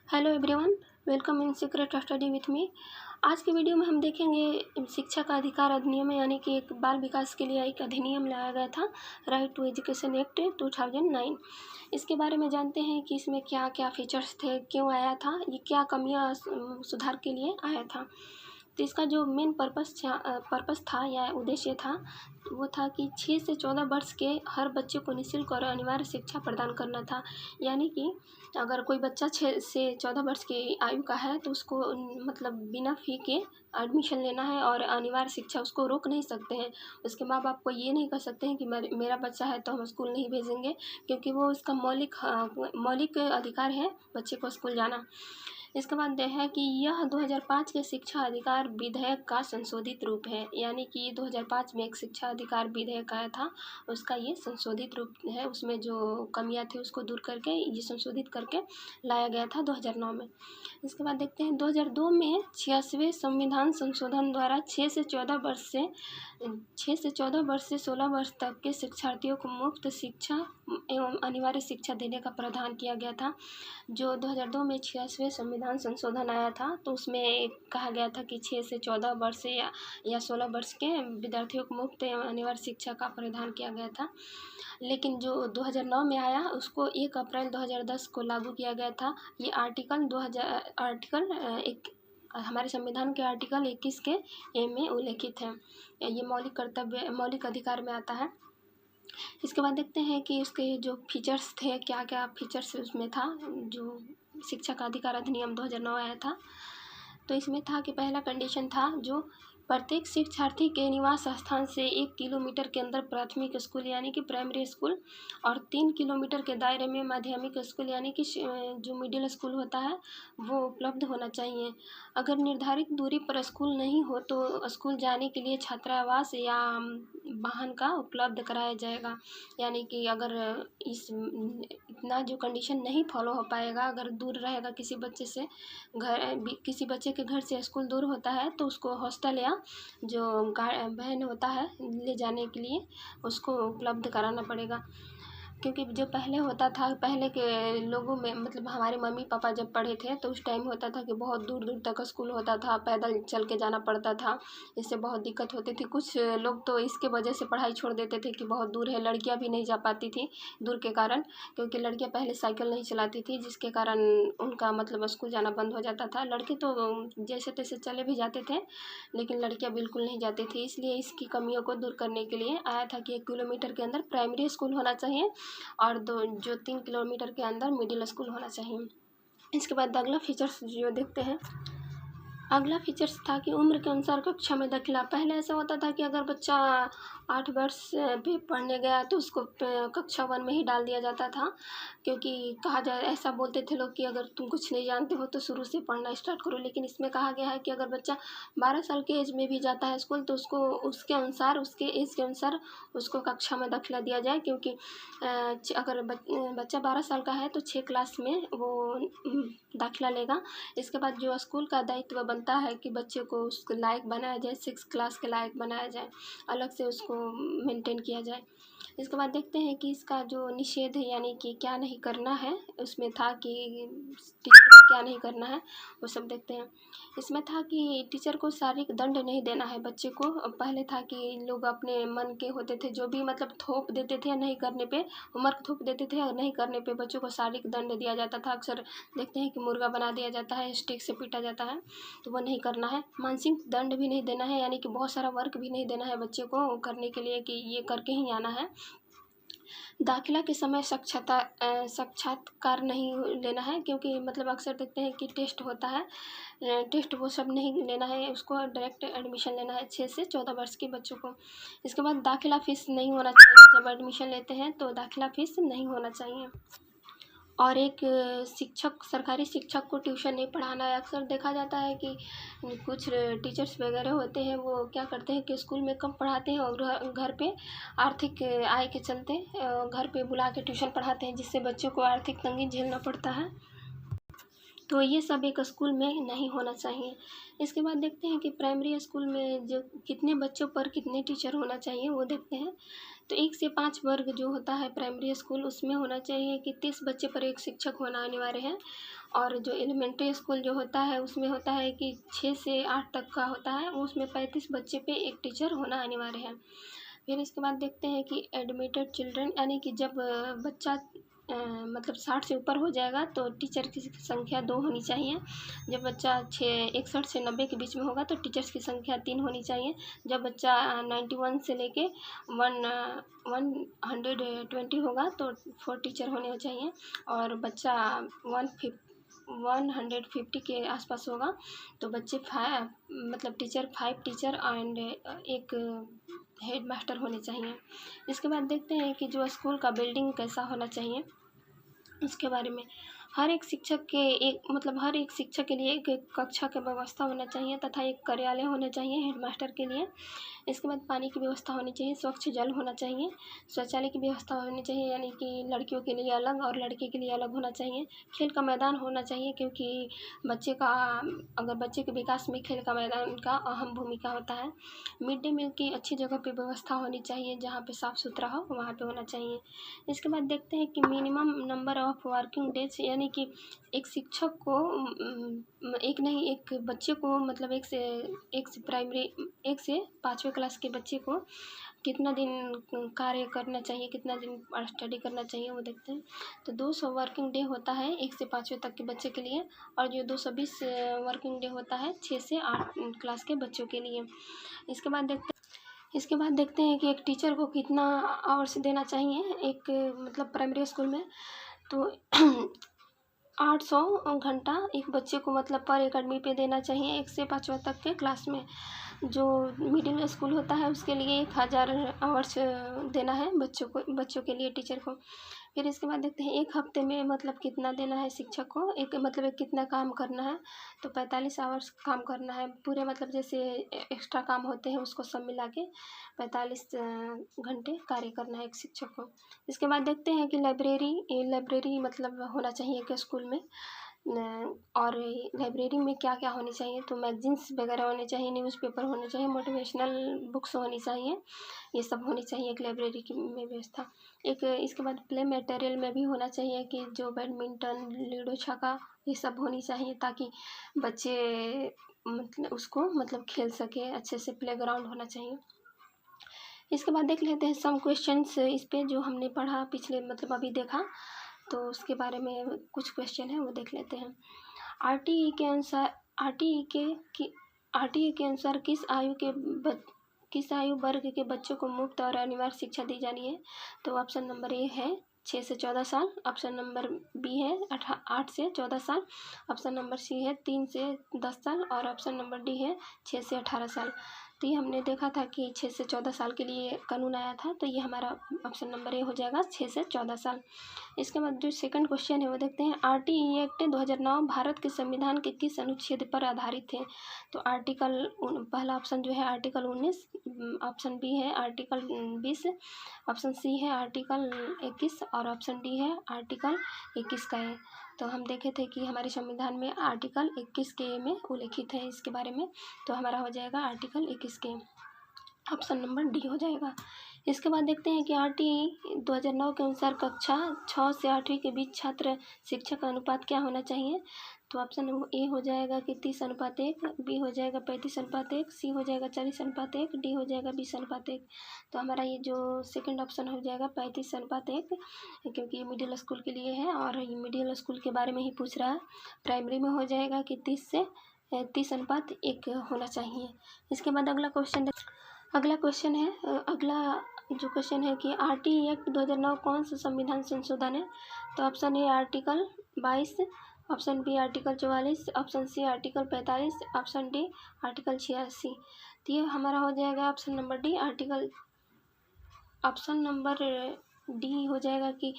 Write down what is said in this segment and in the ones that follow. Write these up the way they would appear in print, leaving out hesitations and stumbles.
Hello everyone, welcome in secret study with me. आज के video में हम देखेंगे शिक्षा का अधिकार अधिनियम यानी कि एक बाल विकास के लिए एक अधिनियम लाया गया था, राइट टू एजुकेशन एक्ट 2009। इसके बारे में जानते हैं कि इसमें क्या क्या फीचर्स थे, क्यों आया था, ये क्या कमियां सुधार के लिए आया था। तो इसका जो मेन पर्पस था या उद्देश्य था वो था कि 6 से 14 वर्ष के हर बच्चे को निःशुल्क और अनिवार्य शिक्षा प्रदान करना था। यानी कि अगर कोई बच्चा 6 से 14 वर्ष की आयु का है तो उसको मतलब बिना फ़ी के एडमिशन लेना है और अनिवार्य शिक्षा उसको रोक नहीं सकते हैं। उसके माँ बाप को ये नहीं कर सकते हैं कि मेरा बच्चा है तो हम स्कूल नहीं भेजेंगे, क्योंकि वो उसका मौलिक अधिकार है बच्चे को स्कूल जाना। इसके बाद है कि यह 2005 के शिक्षा अधिकार विधेयक का संशोधित रूप है, यानी कि 2005 में एक शिक्षा अधिकार विधेयक आया था, उसका ये संशोधित रूप है। उसमें जो कमियां थी उसको दूर करके ये संशोधित करके लाया गया था 2009 में। इसके बाद देखते हैं 2002 में 86वें संविधान संशोधन द्वारा 6 से 14 वर्ष से 16 वर्ष तक के शिक्षार्थियों को मुफ्त शिक्षा एवं अनिवार्य शिक्षा देने का प्रावधान किया गया था। जो 2002 में 86वें संविधान संशोधन आया था तो उसमें कहा गया था कि 6 से 14 वर्ष या 16 वर्ष के विद्यार्थियों को मुफ्त एवं अनिवार्य शिक्षा का प्रावधान किया गया था। लेकिन जो 2009 में आया उसको 1 अप्रैल 2010 को लागू किया गया था। ये हमारे संविधान के आर्टिकल 21 के ए में उल्लेखित है। ये मौलिक अधिकार में आता है। इसके बाद देखते हैं कि उसके जो फीचर्स थे, क्या क्या फीचर्स उसमें था। जो शिक्षा का अधिकार अधिनियम 2009 आया था तो इसमें था कि पहला कंडीशन था जो प्रत्येक शिक्षार्थी के निवास स्थान से 1 किलोमीटर के अंदर प्राथमिक स्कूल यानी कि प्राइमरी स्कूल और 3 किलोमीटर के दायरे में माध्यमिक स्कूल यानी कि जो मिडिल स्कूल होता है वो उपलब्ध होना चाहिए। अगर निर्धारित दूरी पर स्कूल नहीं हो तो स्कूल जाने के लिए छात्रावास या वाहन का उपलब्ध कराया जाएगा। यानी कि अगर इतना जो कंडीशन नहीं फॉलो हो पाएगा, अगर दूर रहेगा किसी बच्चे के घर से स्कूल दूर होता है तो उसको हॉस्टल या जो वैन होता है ले जाने के लिए उसको उपलब्ध कराना पड़ेगा। क्योंकि जो पहले होता था, पहले के लोगों में मतलब हमारे मम्मी पापा जब पढ़े थे तो उस टाइम होता था कि बहुत दूर दूर तक स्कूल होता था, पैदल चल के जाना पड़ता था, इससे बहुत दिक्कत होती थी। कुछ लोग तो इसके वजह से पढ़ाई छोड़ देते थे कि बहुत दूर है। लड़कियां भी नहीं जा पाती थी दूर के कारण, क्योंकि लड़कियां पहले साइकिल नहीं चलाती थी, जिसके कारण उनका मतलब स्कूल जाना बंद हो जाता था। लड़के तो जैसे तैसे चले भी जाते थे, लेकिन लड़कियां बिल्कुल नहीं जाती थी। इसलिए इसकी कमियों को दूर करने के लिए आया था कि 1 किलोमीटर के अंदर प्राइमरी स्कूल होना चाहिए और 3 किलोमीटर के अंदर मिडिल स्कूल होना चाहिए। इसके बाद अगला फीचर्स जो देखते हैं, अगला फीचर्स था कि उम्र के अनुसार कक्षा में दाखिला। पहले ऐसा होता था कि अगर बच्चा 8 वर्ष पे पढ़ने गया तो उसको कक्षा 1 में ही डाल दिया जाता था, क्योंकि कहा जाए ऐसा बोलते थे लोग कि अगर तुम कुछ नहीं जानते हो तो शुरू से पढ़ना स्टार्ट करो। लेकिन इसमें कहा गया है कि अगर बच्चा 12 साल के एज में भी जाता है स्कूल तो उसको उसके एज के अनुसार उसको कक्षा में दाखिला दिया जाए, क्योंकि अगर बच्चा 12 साल का है तो 6 क्लास में वो दाखिला लेगा। इसके बाद जो स्कूल का दायित्व बनता है कि बच्चे को उसके लायक बनाया जाए, 6 क्लास के लायक बनाया जाए, अलग से उसको मेंटेन किया जाए। इसके बाद देखते हैं कि इसका जो निषेध है यानी कि क्या नहीं करना है, उसमें था कि टीचर को क्या नहीं करना है वो सब देखते हैं। इसमें था कि टीचर को शारीरिक दंड नहीं देना है बच्चे को। पहले था कि लोग अपने मन के होते थे, जो भी मतलब थोप देते थे, नहीं करने पे होमवर्क थोप देते थे और नहीं करने पे बच्चों को शारीरिक दंड दिया जाता था। अक्सर देखते हैं कि मुर्गा बना दिया जाता है, स्टिक से पीटा जाता है, तो वो नहीं करना है। मानसिक दंड भी नहीं देना है, यानी कि बहुत सारा वर्क भी नहीं देना है बच्चे को करने के लिए कि ये करके ही आना है। दाखिला के समय साक्षात्कार नहीं लेना है, क्योंकि मतलब अक्सर देखते हैं कि टेस्ट होता है, टेस्ट वो सब नहीं लेना है, उसको डायरेक्ट एडमिशन लेना है 6 से 14 वर्ष के बच्चों को। इसके बाद दाखिला फ़ीस नहीं होना चाहिए, जब एडमिशन लेते हैं तो दाखिला फ़ीस नहीं होना चाहिए। और एक सरकारी शिक्षक को ट्यूशन नहीं पढ़ाना है। अक्सर देखा जाता है कि कुछ टीचर्स वगैरह होते हैं वो क्या करते हैं कि स्कूल में कम पढ़ाते हैं और घर पे आर्थिक आय के चलते घर पे बुला के ट्यूशन पढ़ाते हैं, जिससे बच्चों को आर्थिक तंगी झेलना पड़ता है। तो ये सब एक स्कूल में नहीं होना चाहिए। इसके बाद देखते हैं कि प्राइमरी स्कूल में जो कितने बच्चों पर कितने टीचर होना चाहिए वो देखते हैं। तो 1 से 5 वर्ग जो होता है प्राइमरी स्कूल, उसमें होना चाहिए कि 30 बच्चे पर एक शिक्षक होना अनिवार्य है। और जो एलिमेंट्री स्कूल जो होता है उसमें होता है कि 6 से 8 तक का होता है, उसमें 35 बच्चे पे एक टीचर होना अनिवार्य है। फिर इसके बाद देखते हैं कि एडमिटेड चिल्ड्रन, यानी कि जब बच्चा मतलब 60 से ऊपर हो जाएगा तो टीचर की संख्या 2 होनी चाहिए। जब बच्चा 61 से 90 के बीच में होगा तो टीचर्स की संख्या 3 होनी चाहिए। जब बच्चा 91 से लेके 120 होगा तो 4 टीचर होने चाहिए। और बच्चा 150 के आसपास होगा तो बच्चे 5 मतलब टीचर 5 टीचर एंड एक हेड मास्टर होने चाहिए। इसके बाद देखते हैं कि जो स्कूल का बिल्डिंग कैसा होना चाहिए उसके बारे में। हर एक शिक्षक के हर एक शिक्षक के लिए एक कक्षा की व्यवस्था होना चाहिए तथा एक कार्यालय होना चाहिए हेडमास्टर के लिए। इसके बाद पानी की व्यवस्था होनी चाहिए, स्वच्छ जल होना चाहिए, शौचालय की व्यवस्था होनी चाहिए, यानी कि लड़कियों के लिए अलग और लड़के के लिए अलग होना चाहिए। खेल का मैदान होना चाहिए, क्योंकि अगर बच्चे के विकास में खेल का मैदान का अहम भूमिका होता है। मिड डे मील की अच्छी जगह पे व्यवस्था होनी चाहिए, जहाँ पे साफ़ सुथरा हो वहाँ पे होना चाहिए। इसके बाद देखते हैं कि minimum number of working days, यानी कि एक शिक्षक को एक बच्चे को मतलब एक से 5वीं क्लास के बच्चे को कितना दिन कार्य करना चाहिए, कितना दिन स्टडी करना चाहिए वो देखते हैं। तो 200 वर्किंग डे होता है 1 से 5वीं तक के बच्चे के लिए, और जो 220 वर्किंग डे होता है 6 से 8 क्लास के बच्चों के लिए। इसके बाद देखते हैं कि एक टीचर को कितना आवर्स देना चाहिए एक प्राइमरी स्कूल में। तो 800 घंटा एक बच्चे को पर एकेडमी पे देना चाहिए 1 से 5वीं तक के क्लास में। जो मिडिल स्कूल होता है उसके लिए 1000 आवर्स देना है बच्चों के लिए टीचर को। फिर इसके बाद देखते हैं एक हफ्ते में कितना देना है शिक्षक को, एक कितना काम करना है। तो 45 आवर्स काम करना है पूरे, जैसे एक्स्ट्रा काम होते हैं उसको सब मिला के 45 घंटे कार्य करना है एक शिक्षक को। इसके बाद देखते हैं कि लाइब्रेरी होना चाहिए कि स्कूल में। और लाइब्रेरी में क्या क्या होनी चाहिए, तो मैगजीन्स वगैरह होने चाहिए, न्यूज़पेपर होने चाहिए, मोटिवेशनल बुक्स होनी चाहिए, ये सब होनी चाहिए एक लाइब्रेरी की में व्यवस्था। इसके बाद प्ले मटेरियल में भी होना चाहिए कि जो बैडमिंटन, लूडो, छक्का ये सब होनी चाहिए, ताकि बच्चे उसको खेल सके अच्छे से। प्लेग्राउंड होना चाहिए। इसके बाद देख लेते हैं सम क्वेश्चंस इस पे जो हमने पढ़ा पिछले अभी देखा, तो उसके बारे में कुछ क्वेश्चन है वो देख लेते हैं। आरटीई के अनुसार किस आयु वर्ग के बच्चों को मुफ्त और अनिवार्य शिक्षा दी जानी है। तो ऑप्शन नंबर ए है 6 से 14 साल, ऑप्शन नंबर बी है 8 से 14 साल, ऑप्शन नंबर सी है 3 से 10 साल, और ऑप्शन नंबर डी है 6 से 18 साल। तो ये हमने देखा था कि 6 से 14 साल के लिए कानून आया था, तो ये हमारा ऑप्शन नंबर ए हो जाएगा 6 से 14 साल। इसके बाद जो सेकंड क्वेश्चन है वो देखते हैं। आरटीई एक्ट 2009 भारत के संविधान के किस अनुच्छेद पर आधारित है। तो पहला ऑप्शन जो है आर्टिकल 19, ऑप्शन बी है आर्टिकल 20, ऑप्शन सी है आर्टिकल 21 और ऑप्शन डी है आर्टिकल 21 का है। तो हम देखे थे कि हमारे संविधान में आर्टिकल 21 के में उल्लेखित है इसके बारे में, तो हमारा हो जाएगा आर्टिकल 21 के, ऑप्शन नंबर डी हो जाएगा। इसके बाद देखते हैं कि आरटीई 2009 के अनुसार कक्षा 6 से 8वीं के बीच छात्र शिक्षक का अनुपात क्या होना चाहिए। तो ऑप्शन ए हो जाएगा कि 30:1, बी हो जाएगा 35:1, सी हो जाएगा 40:1, डी हो जाएगा 20:1। तो हमारा ये जो सेकंड ऑप्शन हो जाएगा 35:1, क्योंकि ये मिडिल स्कूल के लिए है और ये मिडिल स्कूल के बारे में ही पूछ रहा है। प्राइमरी में हो जाएगा कि 30:1 होना चाहिए। इसके बाद अगला क्वेश्चन है कि आरटीई एक्ट 2009 कौन सा संविधान संशोधन है। तो option A article 22, option B article 44, option C article 45, option D article 86। तो ये हमारा हो जाएगा option number D option number D हो जाएगा कि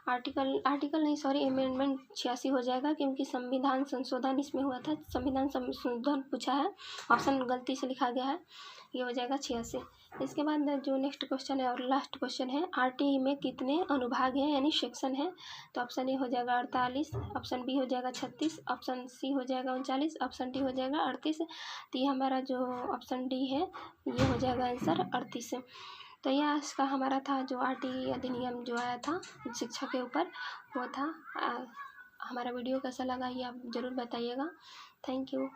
आर्टिकल नहीं, सॉरी, अमेंडमेंट 86 हो जाएगा, क्योंकि संविधान संशोधन इसमें हुआ था, संविधान संशोधन पूछा है, ऑप्शन गलती से लिखा गया है, ये हो जाएगा 86। इसके बाद जो नेक्स्ट क्वेश्चन है और लास्ट क्वेश्चन है, आरटीई में कितने अनुभाग हैं यानी सेक्शन है, तो ऑप्शन ए हो जाएगा 48, ऑप्शन बी हो जाएगा 36, ऑप्शन सी हो जाएगा 39, ऑप्शन डी हो जाएगा 38। तो ये हमारा जो ऑप्शन डी है ये हो जाएगा आंसर 38। तो यह आज का हमारा था जो आरटीई अधिनियम जो आया था शिक्षा के ऊपर, वो था। हमारा वीडियो कैसा लगा ये आप ज़रूर बताइएगा। Thank you.